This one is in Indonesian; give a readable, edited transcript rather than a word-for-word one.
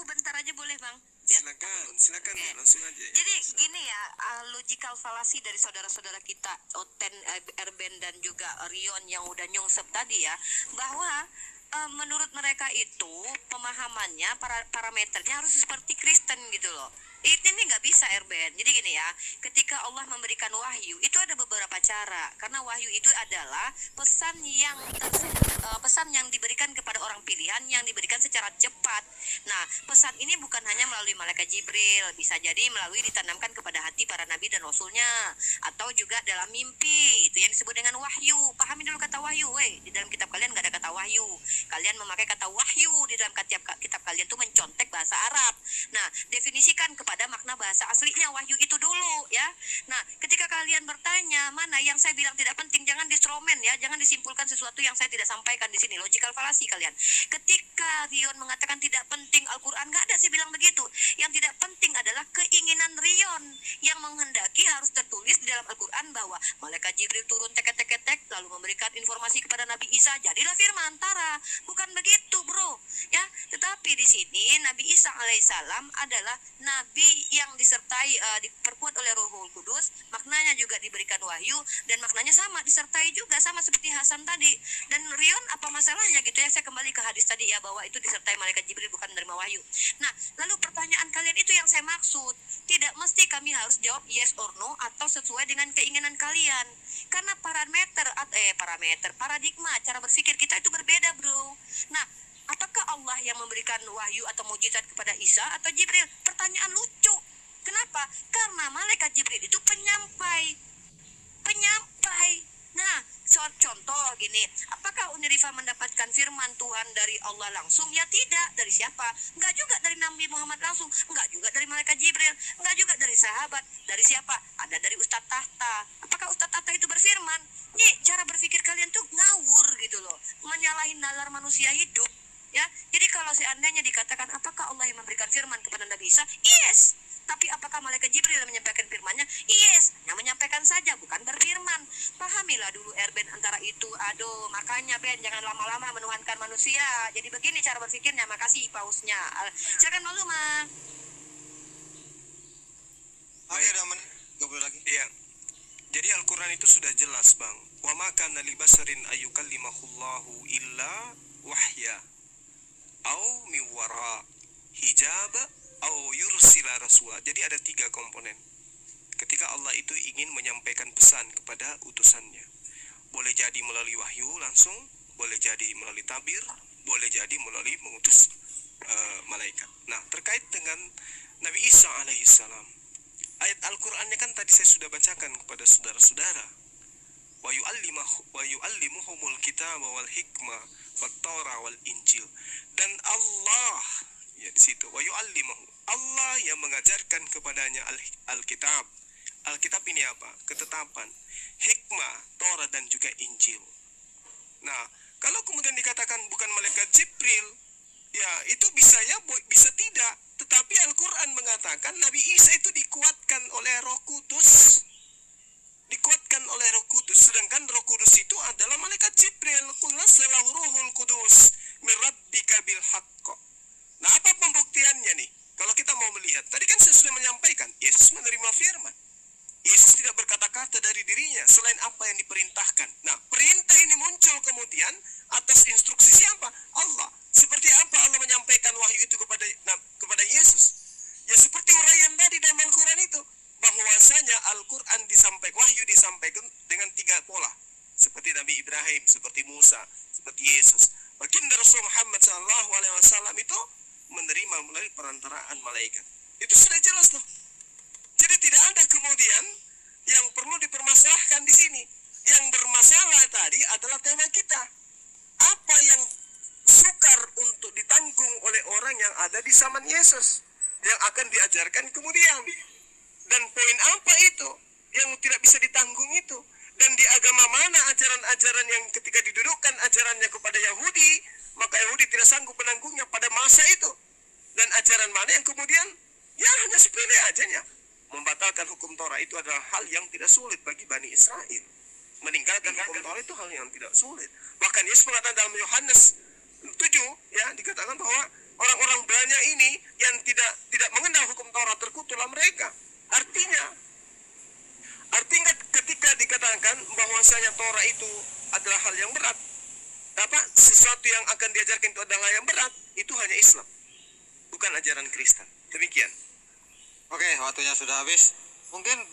aku bentar aja boleh Bang? Silakan langsung aja. Jadi gini ya, logical fallacy dari saudara-saudara kita Oten, Erben dan juga Rion yang udah nyungsep tadi ya, bahwa menurut mereka itu pemahamannya parameternya harus seperti Kristen gitu loh. Ini nggak bisa Erben. Jadi gini ya, ketika Allah memberikan wahyu itu ada beberapa cara, karena wahyu itu adalah pesan yang diberikan kepada orang pilihan yang diberikan secara cepat. Nah, pesan ini bukan hanya melalui malaikat Jibril, bisa jadi melalui ditanamkan kepada hati para nabi dan rasulnya, atau juga dalam mimpi. Itu yang disebut dengan wahyu. Pahami dulu kata wahyu, di dalam kitab kalian nggak ada kata wahyu. Kalian memakai kata wahyu di dalam kitab kalian tuh mencontek bahasa Arab. Nah, definisikan kepada makna bahasa aslinya wahyu itu dulu ya. Nah, ketika kalian bertanya mana yang saya bilang tidak penting, jangan distromen ya, jangan disimpulkan sesuatu yang saya tidak sampaikan di sini. Logical fallacy kalian. Ketika Rion mengatakan tidak penting Al-Quran, nggak ada sih bilang begitu. Yang tidak penting adalah keinginan Rion yang menghendaki harus tertulis di dalam Al-Quran bahwa malaikat Jibril turun tek lalu memberikan informasi kepada Nabi Isa, jadilah firman Tara. Bukan begitu bro ya. Tetapi di sini Nabi Isa alaihissalam adalah nabi yang disertai diperkuat oleh Rohul Kudus, maknanya juga diberikan wahyu dan maknanya sama, disertai juga sama seperti Hasan tadi. Dan Rion apa masalahnya gitu ya, saya kembali ke hadis tadi ya, bahwa itu disertai malaikat Jibril bukan menerima wahyu. Nah, lalu pertanyaan kalian itu yang saya maksud, tidak mesti kami harus jawab yes or no atau sesuai dengan keinginan kalian, karena paradigma cara berpikir kita itu berbeda bro. Nah, apakah Allah yang memberikan wahyu atau mujizat kepada Isa atau Jibril? Pertanyaan lucu. Kenapa? Karena malaikat Jibril itu penyampai. Nah, contoh gini, apakah Unirifa mendapatkan firman Tuhan dari Allah langsung? Ya tidak. Dari siapa? Enggak juga dari Nabi Muhammad langsung, enggak juga dari malaikat Jibril, enggak juga dari sahabat. Dari siapa? Ada dari Ustadz Tahta. Apakah Ustadz Tahta itu berfirman? Nih, cara berpikir kalian tuh ngawur gitu loh, menyalahin nalar manusia hidup. Ya, jadi kalau seandainya dikatakan apakah Allah yang memberikan firman kepada Nabi Isa? Yes. Tapi apakah malaikat Jibril yang menyampaikan firmannya? Yes. Yang menyampaikan saja, bukan berfirman. Pahamilah dulu Erben antara itu. Aduh, makanya Ben jangan lama-lama menuhankan manusia. Jadi begini cara berpikirnya. Makasih pausnya. Silakan malu Ma. Oke, Daman. Gak boleh lagi. Iya. Jadi Al-Quran itu sudah jelas bang. Wa ma kana li basarin ayyukallimahullahu illa wahya au miwara hijab au yursila rasula. Jadi ada 3 komponen. Ketika Allah itu ingin menyampaikan pesan kepada utusannya, boleh jadi melalui wahyu langsung, boleh jadi melalui tabir, boleh jadi melalui mengutus malaikat. Nah, terkait dengan Nabi Isa alaihissalam, ayat Al-Qur'annya kan tadi saya sudah bacakan kepada saudara-saudara. Wa yu'allimuhumul kitaba wal hikmah wat Taurah wal Injil. Dan Allah ya di situ wa yu'allimuhu, Allah yang mengajarkan kepadanya Alkitab. Alkitab ini apa? Ketetapan, hikmah, Torah dan juga Injil. Nah, kalau kemudian dikatakan bukan malaikat Jibril, ya itu bisa ya, bisa tidak. Tetapi Al-Quran mengatakan Nabi Isa itu dikuatkan oleh Roh Kudus. Dikuatkan oleh Roh Kudus. Sedangkan Roh Kudus itu adalah malaikat Jibril. Qul nazalahu Ruhul Kudus min rabbika bil haqq. Nah, apa pembuktiannya nih? Kalau kita mau melihat, tadi kan saya sudah menyampaikan, Yesus menerima firman. Yesus tidak berkata-kata dari dirinya selain apa yang diperintahkan. Nah, perintah ini muncul kemudian atas instruksi siapa? Allah. Seperti apa Allah menyampaikan wahyu itu kepada Yesus? Ya seperti uraian tadi dalam Al-Quran itu, bahwasanya Al-Quran wahyu disampaikan dengan 3 pola. Seperti Nabi Ibrahim, seperti Musa, seperti Yesus. Baginda Rasul Muhammad SAW itu menerima melalui perantaraan malaikat. Itu sudah jelas tuh. Jadi tidak ada kemudian yang perlu dipermasalahkan di sini. Yang bermasalah tadi adalah tema kita. Apa yang sukar untuk ditanggung oleh orang yang ada di zaman Yesus, yang akan diajarkan kemudian. Dan poin apa itu yang tidak bisa ditanggung itu? Dan di agama mana ajaran-ajaran yang ketika didudukkan ajarannya kepada Yahudi, maka Yahudi tidak sanggup menanggungnya pada masa itu? Dan ajaran mana yang kemudian ya hanya sepele ajanya? Membatalkan hukum Torah itu adalah hal yang tidak sulit bagi Bani Israel. Meninggalkan hukum Torah itu hal yang tidak sulit. Bahkan Yesus mengatakan dalam Yohanes 7 ya, dikatakan bahwa Orang-orang banyak ini yang tidak mengenal hukum Taurat, terkutuklah mereka. Artinya ketika dikatakan bahwasanya Taurat itu adalah hal yang berat, sesuatu yang akan diajarkan itu adalah yang berat, itu hanya Islam, bukan ajaran Kristen. Demikian. Oke, waktunya sudah habis. Mungkin